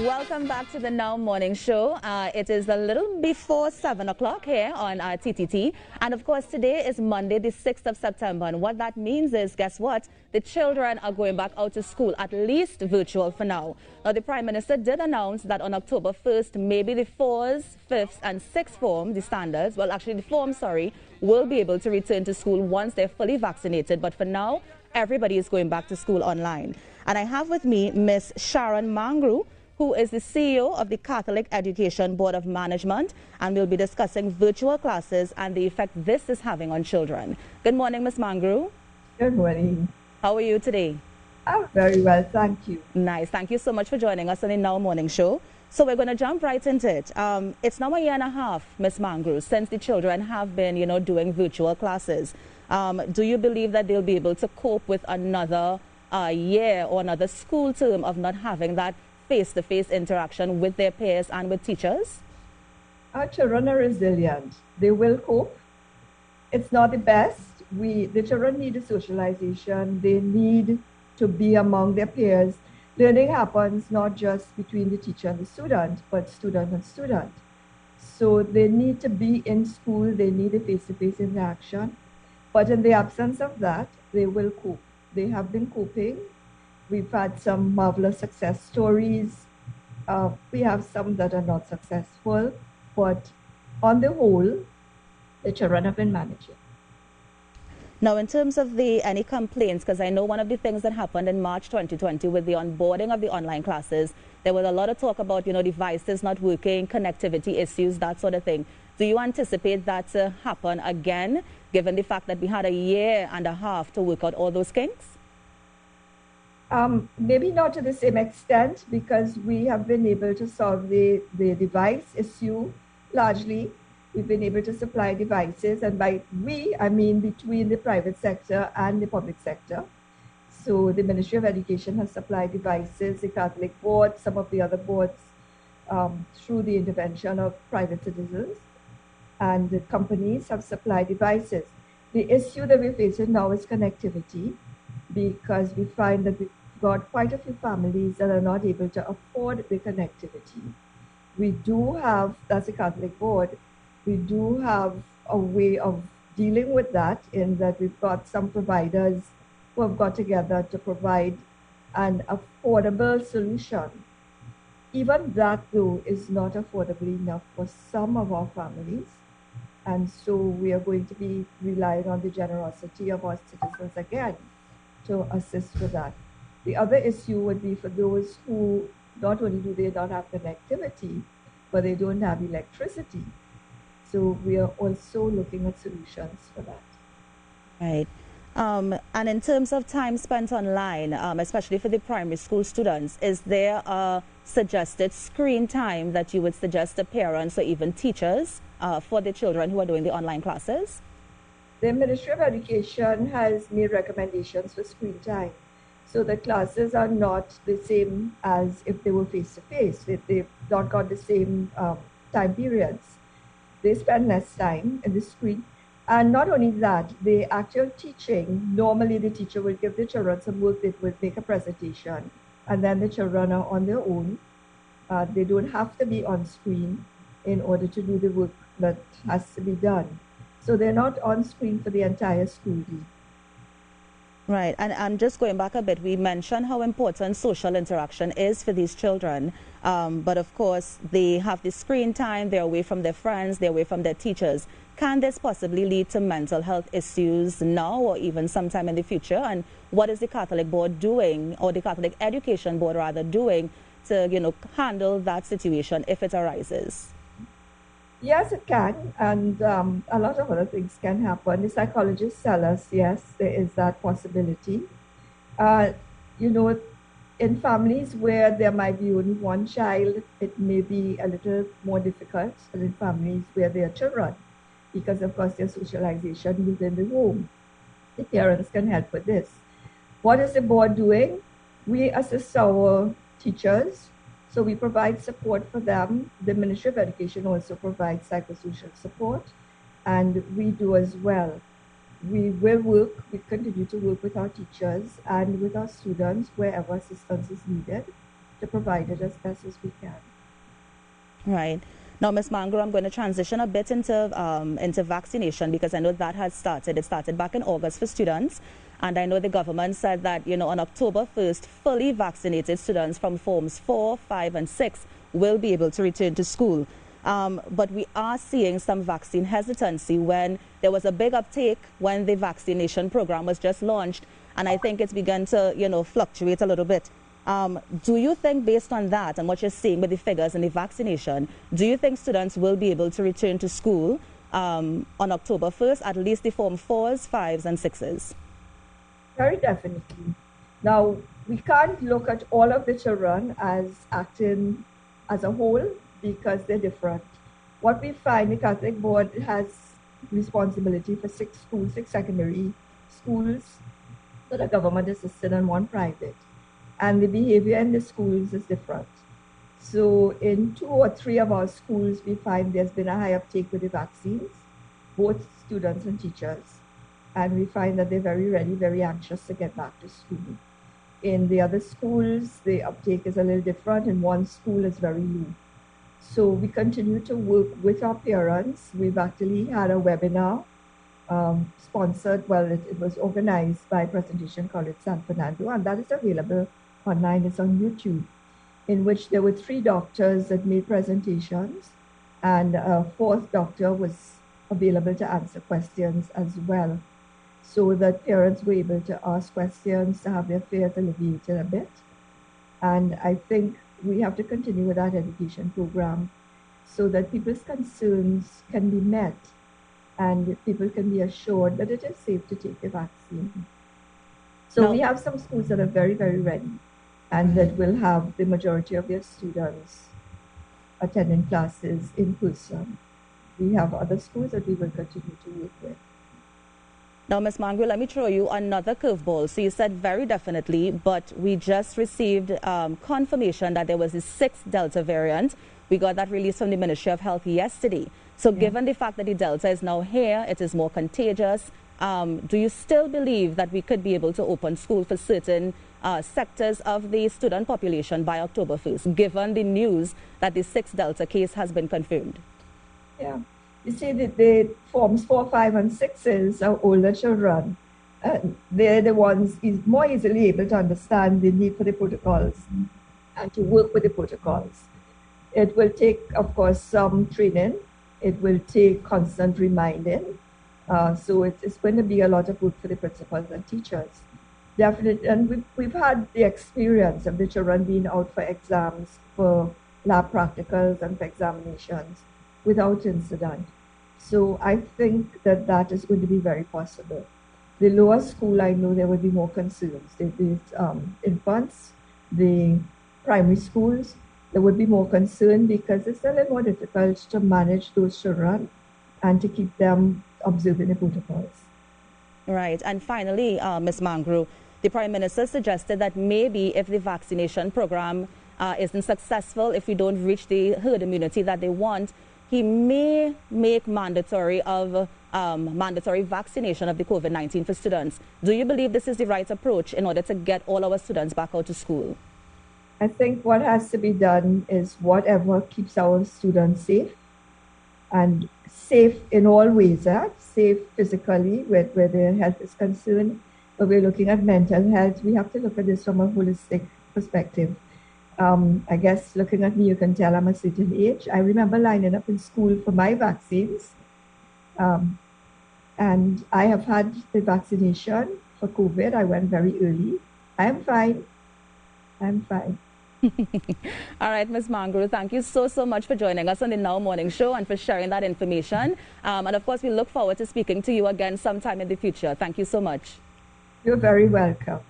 Welcome back to the Now Morning Show. It is a little before 7 o'clock here on TTT. And of course, today is Monday, the 6th of September. And what that means is, guess what? The children are going back out to school, at least virtual for now. Now, the Prime Minister did announce that on October 1st, maybe the 4th, 5th and 6th form, the standards, well, actually the form, will be able to return to school once they're fully vaccinated. But for now, everybody is going back to school online. And I have with me Miss Sharon Mangroo, who is the CEO of the Catholic Education Board of Management, and we'll be discussing virtual classes and the effect this is having on children. Good morning, Ms. Mangroo. Good morning. How are you today? I'm very well, thank you. Nice. Thank you so much for joining us on the Now Morning Show. So we're going to jump right into it. It's now a year and a half, Ms. Mangroo, since the children have been, doing virtual classes. Do you believe that they'll be able to cope with another year or another school term of not having that face-to-face interaction with their peers and with teachers? Our children are resilient. They will cope. It's not the best. The children need a socialization. They need to be among their peers. Learning happens not just between the teacher and the student, but student and student. So they need to be in school. They need a face-to-face interaction. But in the absence of that, they will cope. They have been coping. We've had some marvelous success stories. We have some that are not successful, but on the whole, the children have been managing. Now, in terms of any complaints, because I know one of the things that happened in March 2020 with the onboarding of the online classes, there was a lot of talk about, devices not working, connectivity issues, that sort of thing. Do you anticipate that to happen again, given the fact that we had a year and a half to work out all those kinks? Maybe not to the same extent, because we have been able to solve the device issue largely. We've been able to supply devices, and by we, I mean between the private sector and the public sector. So the Ministry of Education has supplied devices, the Catholic Board, some of the other boards, through the intervention of private citizens, and the companies have supplied devices. The issue that we're facing now is connectivity, because we find that we've got quite a few families that are not able to afford the connectivity. We do have, as a Catholic Board, we do have a way of dealing with that, in that we've got some providers who have got together to provide an affordable solution. Even that, though, is not affordable enough for some of our families. And so we are going to be relying on the generosity of our citizens again to assist with that. The other issue would be for those who not only do they not have connectivity, but they don't have electricity. So we are also looking at solutions for that. Right. And in terms of time spent online, especially for the primary school students, is there a suggested screen time that you would suggest to parents or even teachers for the children who are doing the online classes? The Ministry of Education has made recommendations for screen time. So the classes are not the same as if they were face-to-face. They've not got the same time periods. They spend less time in the screen. And not only that, the actual teaching, normally the teacher will give the children some work, they will make a presentation, and then the children are on their own. They don't have to be on screen in order to do the work that has to be done. So they're not on screen for the entire school day. Right, and just going back a bit, we mentioned how important social interaction is for these children. But of course, they have the screen time, they're away from their friends, they're away from their teachers. Can this possibly lead to mental health issues now or even sometime in the future? And what is the Catholic Board doing, or the Catholic Education Board rather, doing to, handle that situation if it arises? Yes, it can, and a lot of other things can happen. The psychologists tell us, yes, there is that possibility. In families where there might be only one child, it may be a little more difficult than in families where there are children, because of course there's socialization within the home. The parents can help with this. What is the board doing? We assist our teachers. So we provide support for them. The Ministry of Education also provides psychosocial support, and we do as well. We continue to work with our teachers and with our students wherever assistance is needed. to provide it as best as we can. Right. Now, Ms. Mangroo, I'm going to transition a bit into vaccination because I know that has started. It started back in August for students. And I know the government said that, on October 1st, fully vaccinated students from forms 4, 5, and 6 will be able to return to school. But we are seeing some vaccine hesitancy when there was a big uptake when the vaccination program was just launched. And I think it's begun to, fluctuate a little bit. Do you think, based on that and what you're seeing with the figures and the vaccination, do you think students will be able to return to school on October 1st, at least the form 4s, 5s, and 6s? Very definitely. Now, we can't look at all of the children as acting as a whole because they're different. What we find, the Catholic Board has responsibility for 6 schools, 6 secondary schools that are government assisted and 1 private. And the behavior in the schools is different. So in 2 or 3 of our schools, we find there's been a high uptake with the vaccines, both students and teachers. And we find that they're very ready, very anxious to get back to school. In the other schools, the uptake is a little different. In 1 school, it's very low. So we continue to work with our parents. We've actually had a webinar sponsored, well, it was organized by Presentation College San Fernando, and that is available online. It's on YouTube, in which there were 3 doctors that made presentations, and a 4th doctor was available to answer questions as well, so that parents were able to ask questions, to have their fears alleviated a bit. And I think we have to continue with that education program so that people's concerns can be met and people can be assured that it is safe to take the vaccine. So we have some schools that are very, very ready and that will have the majority of their students attending classes in person. We have other schools that we will continue to work with. Now, Ms. Mangroo, let me throw you another curveball. So you said very definitely, but we just received confirmation that there was a 6th Delta variant. We got that release from the Ministry of Health yesterday. So given the fact that the Delta is now here, it is more contagious, do you still believe that we could be able to open school for certain sectors of the student population by October 1st, given the news that the 6th Delta case has been confirmed? Yeah. You see that the forms 4, 5, and 6s are older children. They're the ones more easily able to understand the need for the protocols and to work with the protocols. It will take, of course, some training. It will take constant reminding. So it's going to be a lot of work for the principals and teachers. Definitely. And we've had the experience of the children being out for exams, for lab practicals, and for examinations without incident. So I think that that is going to be very possible. The lower school, I know there will be more concerns. The infants, the primary schools, there would be more concern because it's a little more difficult to manage those children and to keep them observing the protocols. Right. And finally, Ms. Mangroo, the Prime Minister suggested that maybe if the vaccination program isn't successful, if we don't reach the herd immunity that they want, he may make mandatory vaccination of the COVID-19 for students. Do you believe this is the right approach in order to get all our students back out to school? I think what has to be done is whatever keeps our students safe, and safe in all ways, safe physically where their health is concerned, but we're looking at mental health. We have to look at this from a holistic perspective. I guess looking at me, you can tell I'm a certain age. I remember lining up in school for my vaccines. And I have had the vaccination for COVID. I went very early. I'm fine. I'm fine. All right, Ms. Mangroo, thank you so much for joining us on the Now Morning Show and for sharing that information. And of course, we look forward to speaking to you again sometime in the future. Thank you so much. You're very welcome.